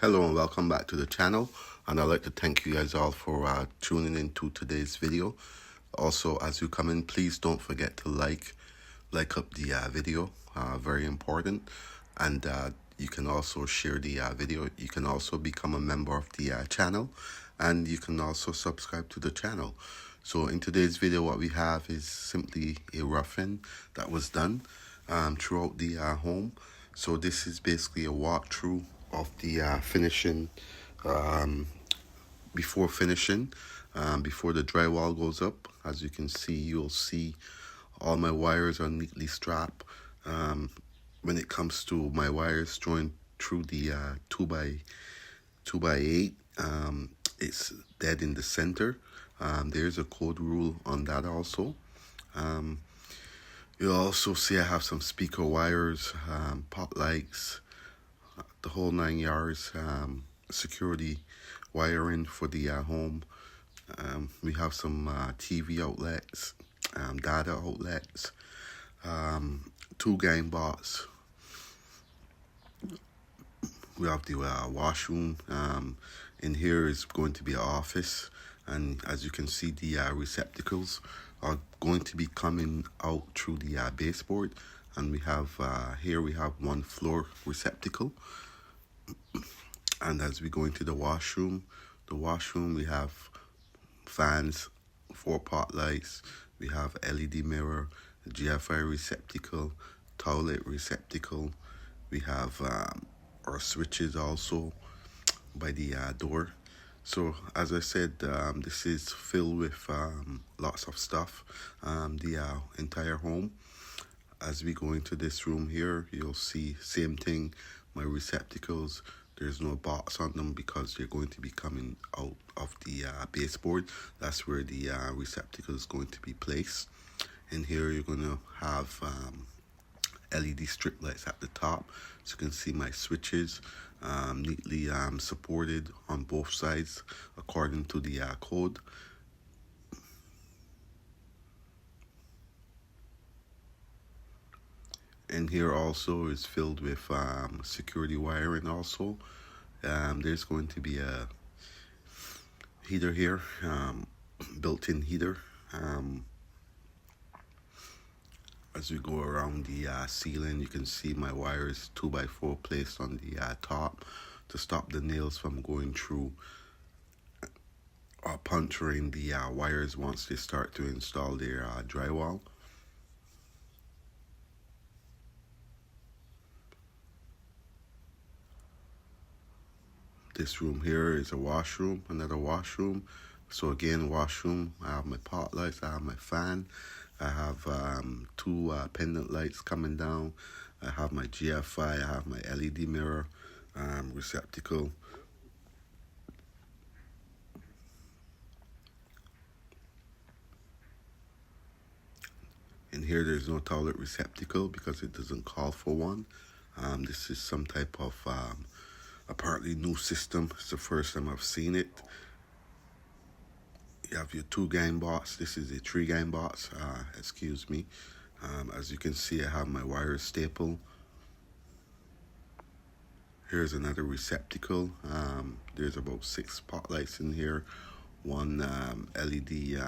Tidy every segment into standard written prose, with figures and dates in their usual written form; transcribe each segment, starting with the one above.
Hello and welcome back to the channel, and I'd like to thank you guys all for tuning in to today's video. Also, as you come in, please don't forget to like up the video, very important, and you can also share the video. You can also become a member of the channel, and you can also subscribe to the channel. So in today's video, what we have is simply a roughing that was done throughout the home. So this is basically a walkthrough of the finishing, before finishing, before the drywall goes up. As you can see, you'll see all my wires are neatly strapped. When it comes to my wires joined through the 2x8, it's dead in the center. There's a code rule on that also. You'll also see I have some speaker wires, pot lights, the whole 9 yards, security wiring for the home. We have some TV outlets, data outlets, 2 game bots. We have the washroom. In here is going to be an office, and as you can see, the receptacles are going to be coming out through the baseboard. And we have here we have 1 floor receptacle. And as we go into the washroom we have fans, 4 pot lights, we have LED mirror, GFI receptacle, toilet receptacle. We have our switches also by the door. So as I said, this is filled with lots of stuff, the entire home. As we go into this room here, you'll see same thing, my receptacles. There's no box on them because they're going to be coming out of the baseboard. That's where the receptacle is going to be placed. In here, you're going to have LED strip lights at the top. So you can see my switches neatly supported on both sides according to the code. And here also is filled with security wiring also. There's going to be a heater here, built-in heater. As we go around the ceiling, you can see my wires 2x4 placed on the top to stop the nails from going through or puncturing the wires once they start to install their drywall. This room here is a washroom, another washroom. So again, washroom, I have my pot lights, I have my fan, I have 2 pendant lights coming down, I have my GFI, I have my LED mirror, receptacle. In here there's no toilet receptacle because it doesn't call for one. This is some type of a partly new system. It's the first time I've seen it. You have your 2 game bots. This is a 3 game bots, excuse me. As you can see, I have my wires stapled. Here's another receptacle. There's about 6 pot lights in here. 1 LED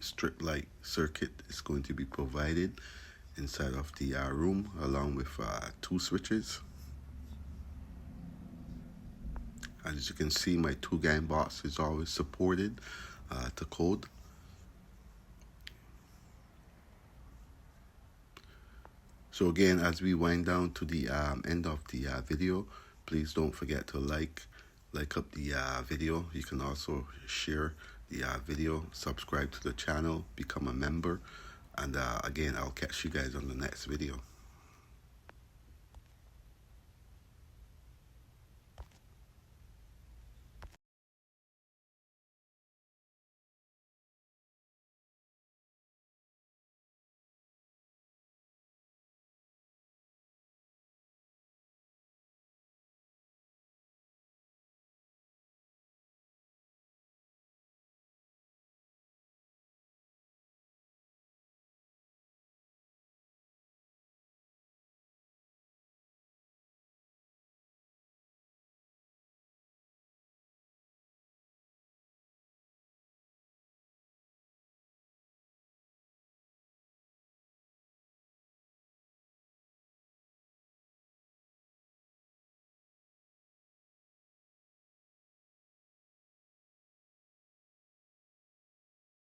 strip light circuit is going to be provided inside of the room, along with 2 switches. As you can see, my 2 game box is always supported to code. So again, as we wind down to the end of the video, please don't forget to like up the video. You can also share the video, subscribe to the channel, become a member, and again, I'll catch you guys on the next video.